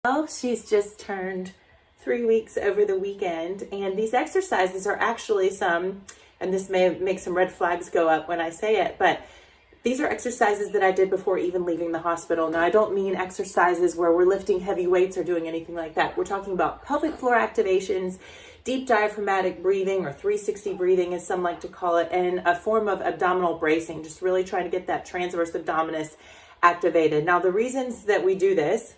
Well, she's just turned 3 weeks over the weekend, and these exercises are actually some, and this may make some red flags go up when I say it, but these are exercises that I did before even leaving the hospital. Now, I don't mean exercises where we're lifting heavy weights or doing anything like that. We're talking about pelvic floor activations, deep diaphragmatic breathing, or 360 breathing as some like to call it, and a form of abdominal bracing, just really trying to get that transverse abdominis activated. Now, the reasons that we do this,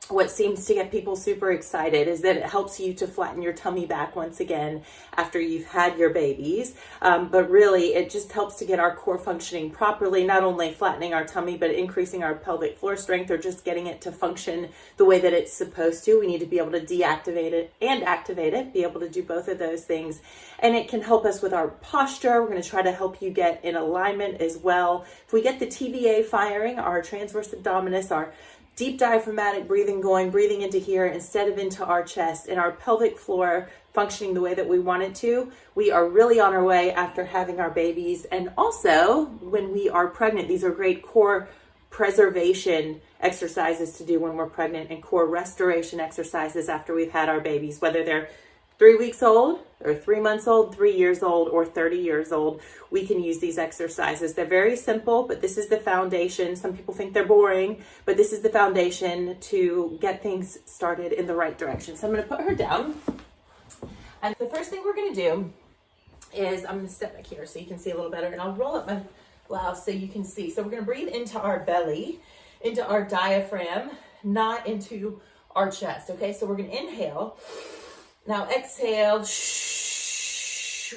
what seems to get people super excited, is that it helps you to flatten your tummy back once again after you've had your babies. But really, it just helps to get our core functioning properly, not only flattening our tummy, but increasing our pelvic floor strength, or just getting it to function the way that it's supposed to. We need to be able to deactivate it and activate it, be able to do both of those things. And it can help us with our posture. We're going to try to help you get in alignment as well. If we get the TVA firing, our transverse abdominis, our deep diaphragmatic breathing going, breathing into here instead of into our chest, and our pelvic floor functioning the way that we want it to, we are really on our way after having our babies. And also, when we are pregnant, these are great core preservation exercises to do when we're pregnant, and core restoration exercises after we've had our babies, whether they're 3 weeks old or 3 months old, 3 years old, or 30 years old. We can use these exercises. They're very simple, but this is the foundation. Some people think they're boring, but this is the foundation to get things started in the right direction. So I'm going to put her down. And the first thing we're going to do is, I'm going to step back here so you can see a little better, and I'll roll up my blouse so you can see. So we're going to breathe into our belly, into our diaphragm, not into our chest. Okay, so we're going to inhale. Now exhale,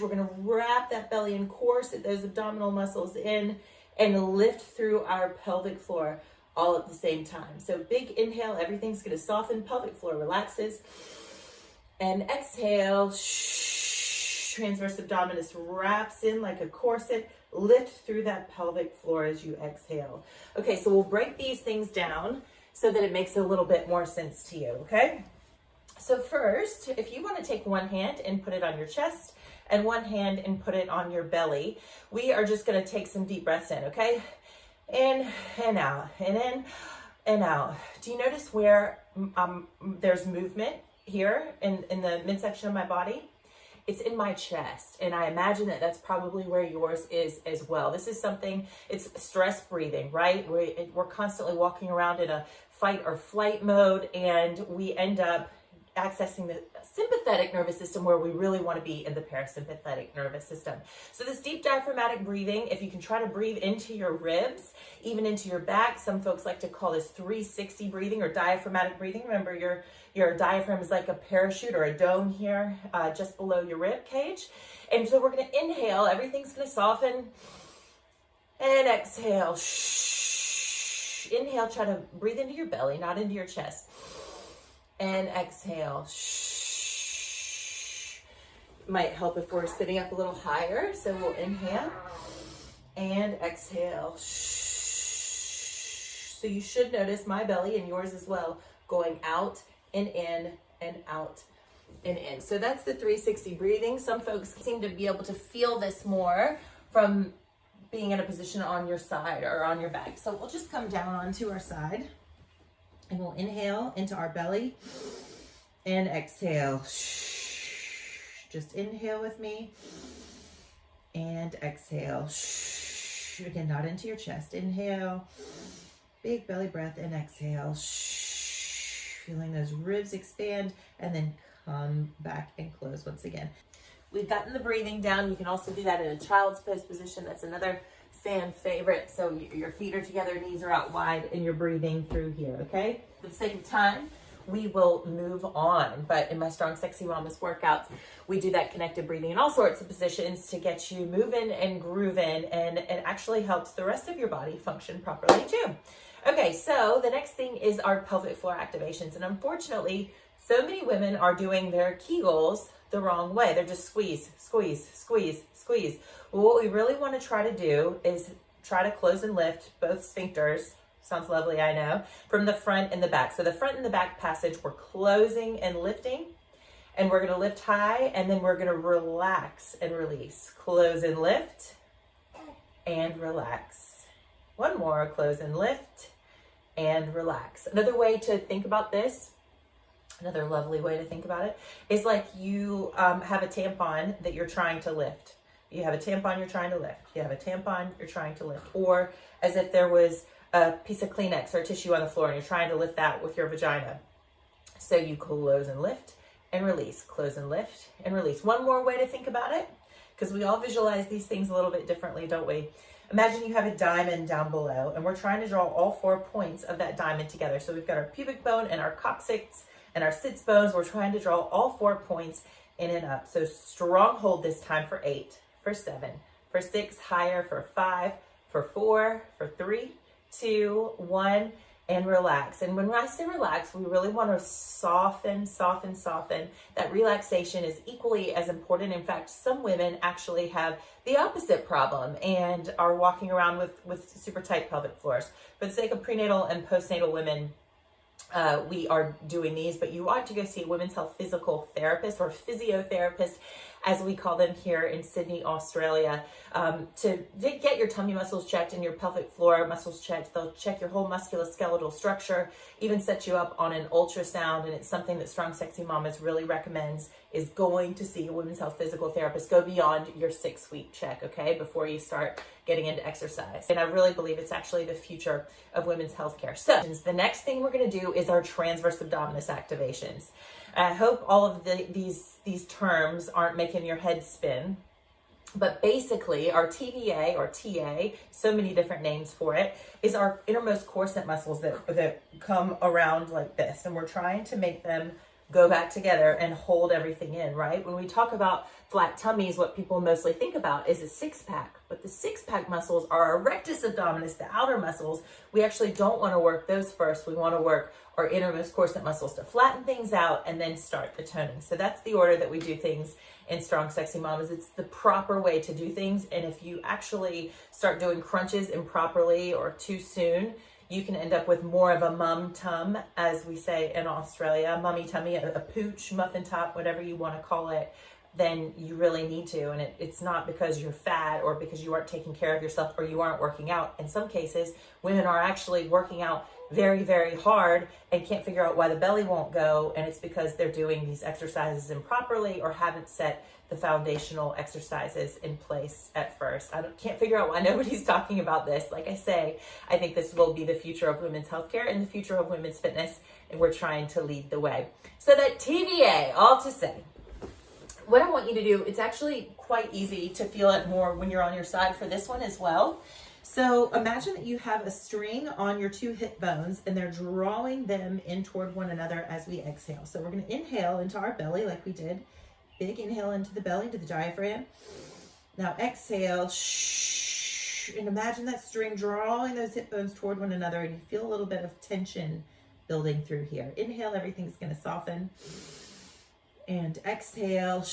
we're gonna wrap that belly in core, sit those abdominal muscles in, and lift through our pelvic floor all at the same time. So big inhale, everything's gonna soften, pelvic floor relaxes. And exhale, transverse abdominis wraps in like a corset, lift through that pelvic floor as you exhale. Okay, so we'll break these things down so that it makes a little bit more sense to you, okay? So first, if you want to take one hand and put it on your chest and one hand and put it on your belly, we are just going to take some deep breaths in, okay? In and out, and in and out. Do you notice where there's movement here in the midsection of my body? It's in my chest, and I imagine that that's probably where yours is as well. This is something, it's stress breathing, right? We're constantly walking around in a fight or flight mode, and we end up accessing the sympathetic nervous system where we really want to be in the parasympathetic nervous system. So this deep diaphragmatic breathing, if you can try to breathe into your ribs, even into your back, some folks like to call this 360 breathing or diaphragmatic breathing. Remember, your diaphragm is like a parachute or a dome here, just below your rib cage. And so we're going to inhale, everything's going to soften, and exhale. Inhale, try to breathe into your belly, not into your chest. And exhale. Might help if we're sitting up a little higher. So we'll inhale and exhale. So you should notice my belly and yours as well going out and in and out and in. So that's the 360 breathing. Some folks seem to be able to feel this more from being in a position on your side or on your back. So we'll just come down onto our side. And we'll inhale into our belly and exhale. Just inhale with me and exhale. Again, not into your chest. Inhale, big belly breath, and exhale. Feeling those ribs expand, and then come back and close once again. We've gotten the breathing down. You can also do that in a child's pose position. That's another fan favorite. So your feet are together, knees are out wide, and you're breathing through here, okay? For the sake of time, we will move on. But in my Strong Sexy Wellness workouts, we do that connective breathing in all sorts of positions to get you moving and grooving, and it actually helps the rest of your body function properly too. Okay, so the next thing is our pelvic floor activations. And unfortunately, so many women are doing their Kegels the wrong way. They're just squeeze, squeeze, squeeze, squeeze. Well, what we really want to try to do is try to close and lift both sphincters. Sounds lovely, I know. From the front and the back. So the front and the back passage, we're closing and lifting. And we're going to lift high, and then we're going to relax and release. Close and lift and relax. One more, close and lift and relax. Another way to think about this Another lovely way to think about it is like you have a tampon that you're trying to lift. You have a tampon you're trying to lift. You have a tampon you're trying to lift. Or as if there was a piece of Kleenex or tissue on the floor and you're trying to lift that with your vagina. So you close and lift and release, close and lift and release. One more way to think about it, because we all visualize these things a little bit differently, don't we? Imagine you have a diamond down below and we're trying to draw all 4 points of that diamond together. So we've got our pubic bone and our coccyx and our sits bones. We're trying to draw all 4 points in and up. So strong hold this time for 8, for 7, for 6, higher for 5, for 4, for 3, 2, 1, and relax. And when I say relax, we really want to soften, soften, soften. That relaxation is equally as important. In fact, some women actually have the opposite problem and are walking around with super tight pelvic floors. For the sake of prenatal and postnatal women, we are doing these, but you ought to go see a women's health physical therapist or physiotherapist, as we call them here in Sydney, Australia, to get your tummy muscles checked and your pelvic floor muscles checked. They'll check your whole musculoskeletal structure, even set you up on an ultrasound. And it's something that Strong Sexy Mamas really recommends, is going to see a women's health physical therapist. Go beyond your 6-week check, okay, before you start getting into exercise. And I really believe it's actually the future of women's healthcare. So the next thing we're going to do is our transverse abdominis activations. I hope all of these terms aren't making your head spin, but basically our TVA or TA, so many different names for it, is our innermost corset muscles that come around like this, and we're trying to make them go back together and hold everything in, right? When we talk about flat tummies, what people mostly think about is a 6-pack, but the 6-pack muscles are our rectus abdominis, the outer muscles. We actually don't want to work those first. We want to work our innermost corset muscles to flatten things out and then start the toning. So that's the order that we do things in Strong Sexy Mamas. It's the proper way to do things. And if you actually start doing crunches improperly or too soon, you can end up with more of a mum tum, as we say in Australia, mummy tummy, a pooch, muffin top, whatever you want to call it, then you really need to. And it's not because you're fat or because you aren't taking care of yourself or you aren't working out. In some cases, women are actually working out very, very hard and can't figure out why the belly won't go. And it's because they're doing these exercises improperly or haven't set the foundational exercises in place at first. I can't figure out why nobody's talking about this. Like I say, I think this will be the future of women's healthcare and the future of women's fitness, and we're trying to lead the way. So that TVA, all to say, what I want you to do, it's actually quite easy to feel it more when you're on your side for this one as well. So imagine that you have a string on your 2 hip bones and they're drawing them in toward one another as we exhale. So we're going to inhale into our belly like we did. Big inhale into the belly, into the diaphragm. Now exhale, and imagine that string drawing those hip bones toward one another, and you feel a little bit of tension building through here. Inhale, everything's going to soften. And exhale,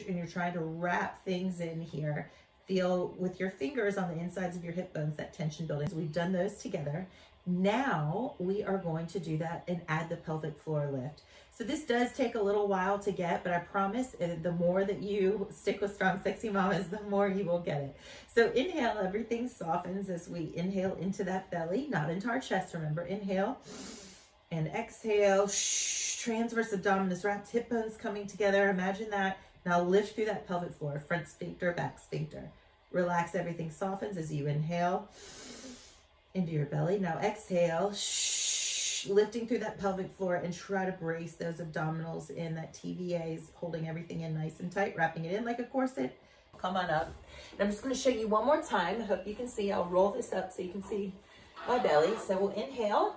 and you're trying to wrap things in here. Feel with your fingers on the insides of your hip bones that tension building. So we've done those together. Now we are going to do that and add the pelvic floor lift. So this does take a little while to get, but I promise the more that you stick with Strong Sexy Mamas, the more you will get it. So inhale, everything softens as we inhale into that belly, not into our chest, remember. Inhale and exhale, transverse abdominis wraps, hip bones coming together. Imagine that. Now lift through that pelvic floor, front sphincter, back sphincter. Relax, everything softens as you inhale into your belly. Now exhale, lifting through that pelvic floor, and try to brace those abdominals in. That TVA is holding everything in nice and tight, wrapping it in like a corset. Come on up. And I'm just going to show you one more time. I hope you can see. I'll roll this up so you can see my belly. So we'll inhale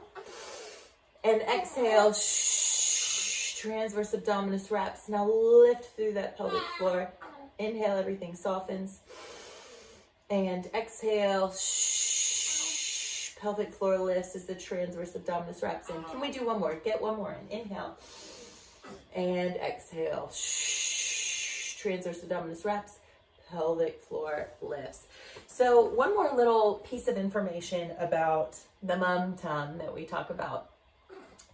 and exhale. Transverse abdominis wraps. Now lift through that pelvic floor. Inhale, everything softens. And exhale. Pelvic floor lifts as the transverse abdominis wraps in. Can we do one more? Get one more in. Inhale. And exhale. Transverse abdominis wraps. Pelvic floor lifts. So one more little piece of information about the mum tum that we talk about.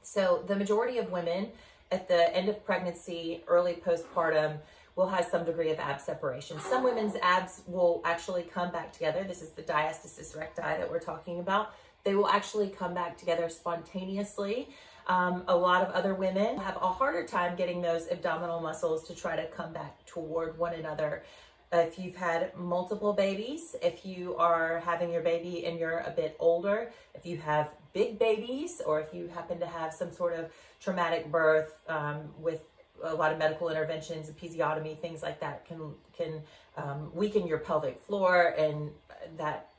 So the majority of women at the end of pregnancy, early postpartum, will have some degree of ab separation. Some women's abs will actually come back together. This is the diastasis recti that we're talking about. they will actually come back together spontaneously. A lot of other women have a harder time getting those abdominal muscles to try to come back toward one another. If you've had multiple babies, if you are having your baby and you're a bit older, if you have big babies, or if you happen to have some sort of traumatic birth with a lot of medical interventions, episiotomy, things like that can weaken your pelvic floor, and that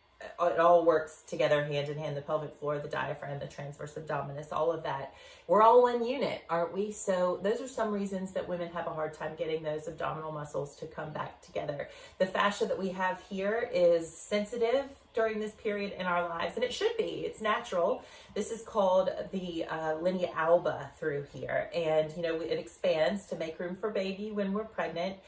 it all works together hand in hand. The pelvic floor, the diaphragm, the transverse abdominis, all of that. We're all one unit, aren't we? So those are some reasons that women have a hard time getting those abdominal muscles to come back together. The fascia that we have here is sensitive during this period in our lives, and it should be. It's natural. This is called the linea alba through here, and it expands to make room for baby when we're pregnant.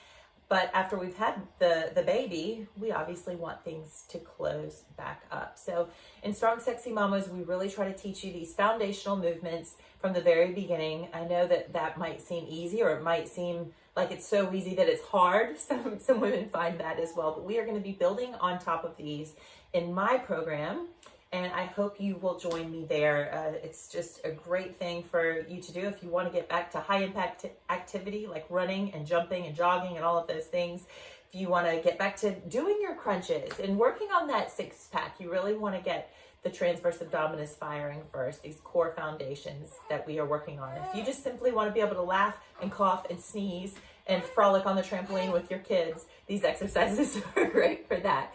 But after we've had the baby, we obviously want things to close back up. So in Strong Sexy Mamas, we really try to teach you these foundational movements from the very beginning. I know that might seem easy, or it might seem like it's so easy that it's hard. Some women find that as well. But we are going to be building on top of these in my program, and I hope you will join me there. It's just a great thing for you to do if you want to get back to high impact activity like running and jumping and jogging and all of those things. If you want to get back to doing your crunches and working on that six pack, you really want to get the transverse abdominis firing first, these core foundations that we are working on. If you just simply want to be able to laugh and cough and sneeze and frolic on the trampoline with your kids, these exercises are great for that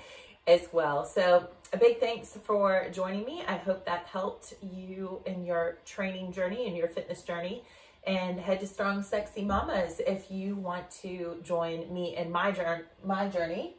as well. So a big thanks for joining me. I hope that helped you in your training journey and your fitness journey. And head to Strong Sexy Mamas if you want to join me in my journey.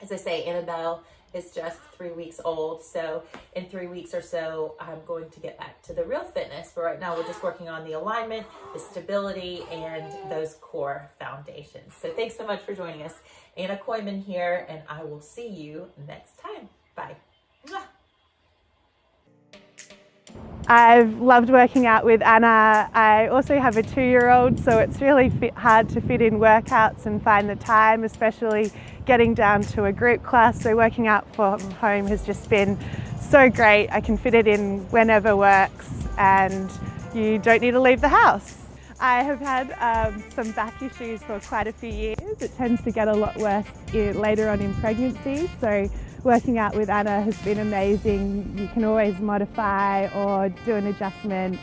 As I say, Annabel is just 3 weeks old. So in 3 weeks or so, I'm going to get back to the real fitness. But right now we're just working on the alignment, the stability, and those core foundations. So thanks so much for joining us. Anna Koyman here, and I will see you next time. Bye. Mwah. I've loved working out with Anna. I also have a 2-year-old, so it's really hard to fit in workouts and find the time, especially getting down to a group class. So working out from home has just been so great. I can fit it in whenever works, and you don't need to leave the house. I have had some back issues for quite a few years. It tends to get a lot worse later on in pregnancy, so working out with Anna has been amazing. You can always modify or do an adjustment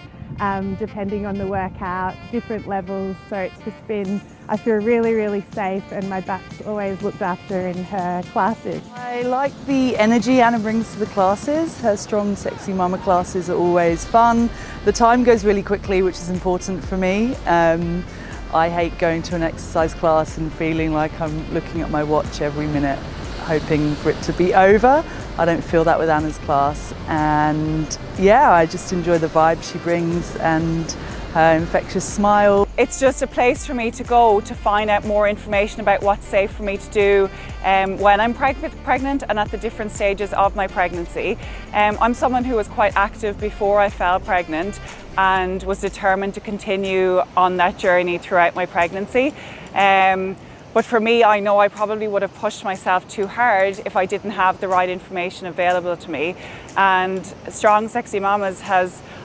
depending on the workout, different levels. So it's just been, I feel really, really safe, and my back's always looked after in her classes. I like the energy Anna brings to the classes. Her Strong Sexy Mama classes are always fun. The time goes really quickly, which is important for me. I hate going to an exercise class and feeling like I'm looking at my watch every minute, hoping for it to be over. I don't feel that with Anna's class, and yeah, I just enjoy the vibe she brings and her infectious smile. It's just a place for me to go to find out more information about what's safe for me to do when I'm pregnant and at the different stages of my pregnancy. I'm someone who was quite active before I fell pregnant and was determined to continue on that journey throughout my pregnancy. But for me, I know I probably would have pushed myself too hard if I didn't have the right information available to me. And Strong Sexy Mamas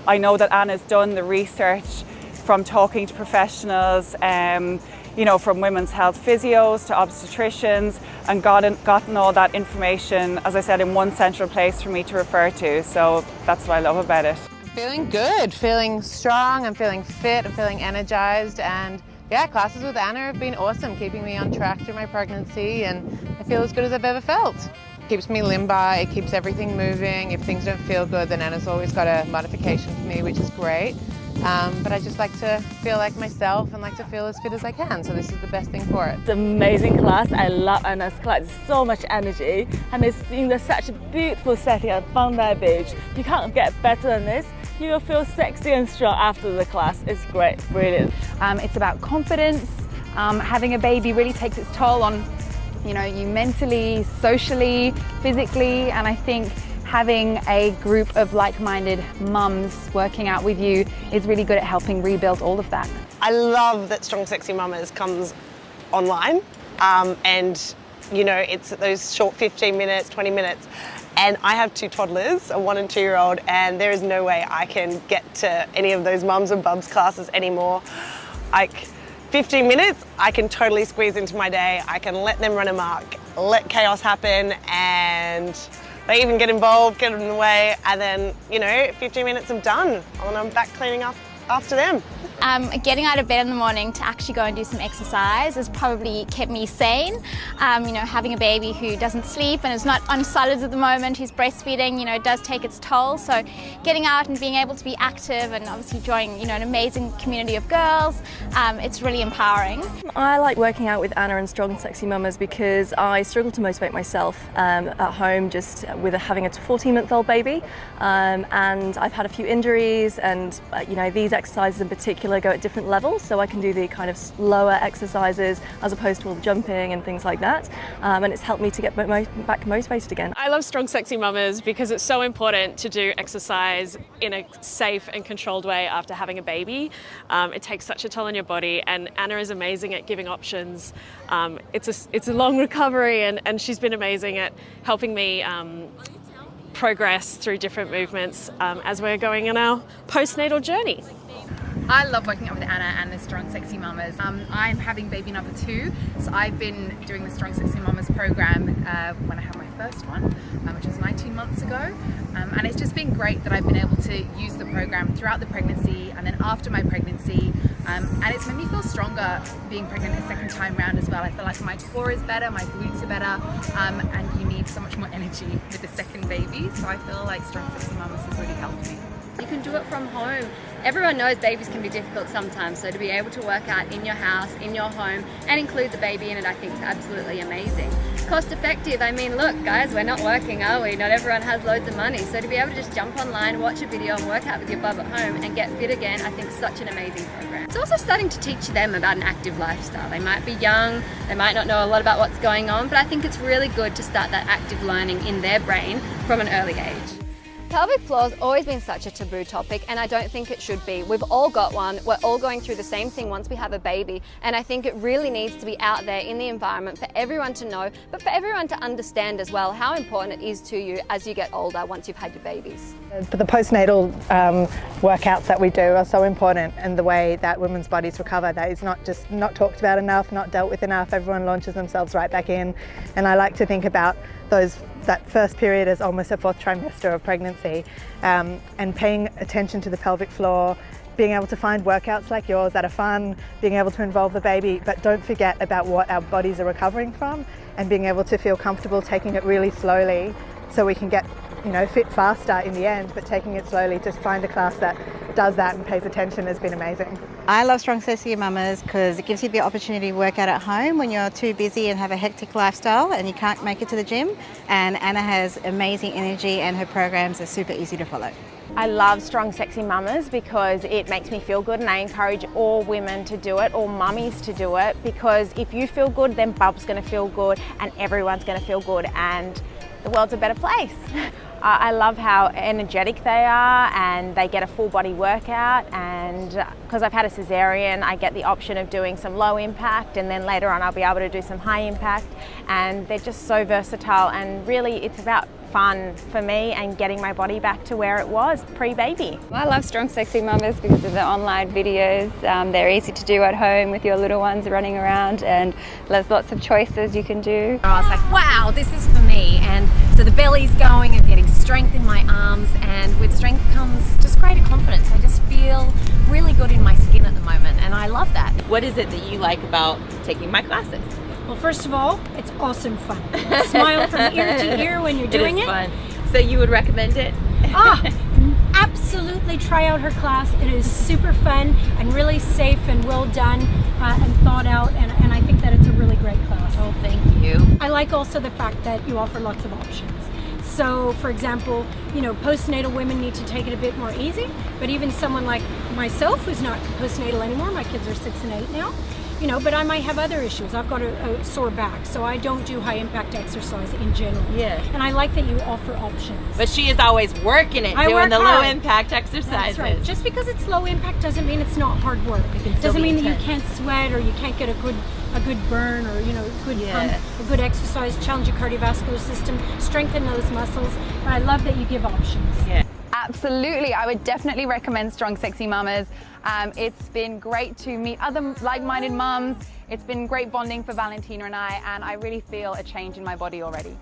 I know that Anna's done the research from talking to professionals, from women's health physios to obstetricians, and gotten all that information, as I said, in one central place for me to refer to. So that's what I love about it. Feeling good, feeling strong, I'm feeling fit, I'm feeling energized, and yeah, classes with Anna have been awesome, keeping me on track through my pregnancy, and I feel as good as I've ever felt. It keeps me limber, it keeps everything moving. If things don't feel good, then Anna's always got a modification for me, which is great. But I just like to feel like myself and like to feel as fit as I can, so this is the best thing for it. It's an amazing class. I love Anna's class. There's so much energy, and it's in such a beautiful setting at Bondi Beach. You can't get better than this. You will feel sexy and strong after the class. It's great, brilliant. It's about confidence. Having a baby really takes its toll on, you mentally, socially, physically, and I think having a group of like-minded mums working out with you is really good at helping rebuild all of that. I love that Strong Sexy Mamas comes online, and it's those short 15 minutes, 20 minutes. And I have 2 toddlers, a 1 and 2-year-old, and there is no way I can get to any of those mums and bubs classes anymore. Like 15 minutes, I can totally squeeze into my day. I can let them run amok, let chaos happen, and they even get involved, get in the way, and then, 15 minutes I'm done, and I'm back cleaning up after them. Getting out of bed in the morning to actually go and do some exercise has probably kept me sane. Having a baby who doesn't sleep and is not on solids at the moment, who's breastfeeding, it does take its toll. So getting out and being able to be active and obviously joining, an amazing community of girls, it's really empowering. I like working out with Anna and Strong Sexy Mamas because I struggle to motivate myself at home just with having a 14-month-old baby, and I've had a few injuries, and these exercises in particular go at different levels, so I can do the kind of lower exercises as opposed to all the jumping and things like that, and it's helped me to get back motivated again. I love Strong Sexy Mamas because it's so important to do exercise in a safe and controlled way after having a baby. It takes such a toll on your body, and Anna is amazing at giving options. It's a long recovery, and she's been amazing at helping me progress through different movements as we're going on our postnatal journey. I love working out with Anna and the Strong Sexy Mamas. I'm having baby number 2, so I've been doing the Strong Sexy Mamas program when I had my first one, which was 19 months ago. And it's just been great that I've been able to use the program throughout the pregnancy and then after my pregnancy. And it's made me feel stronger being pregnant a second time round as well. I feel like my core is better, my glutes are better, and you need so much more energy with the second baby. So I feel like Strong Sexy Mamas has really helped me. You can do it from home. Everyone knows babies can be difficult sometimes, so to be able to work out in your house, in your home, and include the baby in it, I think is absolutely amazing. Cost effective, I mean, look guys, we're not working, are we? Not everyone has loads of money, so to be able to just jump online, watch a video and work out with your bub at home and get fit again, I think is such an amazing program. It's also starting to teach them about an active lifestyle. They might be young, they might not know a lot about what's going on, but I think it's really good to start that active learning in their brain from an early age. Pelvic floor's always been such a taboo topic, and I don't think it should be. We've all got one. We're all going through the same thing once we have a baby, and I think it really needs to be out there in the environment for everyone to know, but for everyone to understand as well how important it is to you as you get older once you've had your babies. But the postnatal workouts that we do are so important, and the way that women's bodies recover, that is not talked about enough, not dealt with enough. Everyone launches themselves right back in, and I like to think about that first period as almost a 4th trimester of pregnancy, and paying attention to the pelvic floor, being able to find workouts like yours that are fun, being able to involve the baby, but don't forget about what our bodies are recovering from, and being able to feel comfortable taking it really slowly so we can get fit faster in the end, but taking it slowly to find a class that does that and pays attention has been amazing. I love Strong Sexy Mamas because it gives you the opportunity to work out at home when you're too busy and have a hectic lifestyle and you can't make it to the gym. And Anna has amazing energy and her programs are super easy to follow. I love Strong Sexy Mamas because it makes me feel good, and I encourage all women to do it, all mummies to do it, because if you feel good, then Bub's going to feel good and everyone's going to feel good, and the world's a better place. I love how energetic they are, and they get a full body workout, and because I've had a cesarean, I get the option of doing some low impact, and then later on I'll be able to do some high impact, and they're just so versatile, and really it's about fun for me and getting my body back to where it was pre-baby. I love Strong Sexy Mamas because of the online videos. They're easy to do at home with your little ones running around, and there's lots of choices you can do. I was like, wow, this is for me. And so the belly's going and getting strength in my arms, and with strength comes just greater confidence. I just feel really good in my skin at the moment, and I love that. What is it that you like about taking my classes? Well, first of all, it's awesome fun. Smile from ear to ear when you're doing it. It is fun. So you would recommend it? Absolutely try out her class. It is super fun and really safe and well done and thought out, and I think that it's a really great class. Oh, thank you. I like also the fact that you offer lots of options. So, for example, postnatal women need to take it a bit more easy, but even someone like myself who's not postnatal anymore, my kids are 6 and 8 now, you know, but I might have other issues. I've got a sore back, so I don't do high impact exercise in general. Yeah. And I like that you offer options. But she is always working it, doing the low impact exercises. That's right. Just because it's low impact doesn't mean it's not hard work. It doesn't mean that you can't sweat or you can't get a good burn, or, you know, good pump, a good exercise, challenge your cardiovascular system, strengthen those muscles. But I love that you give options. Yeah. Absolutely, I would definitely recommend Strong Sexy Mamas. It's been great to meet other like-minded mums. It's been great bonding for Valentina and I really feel a change in my body already.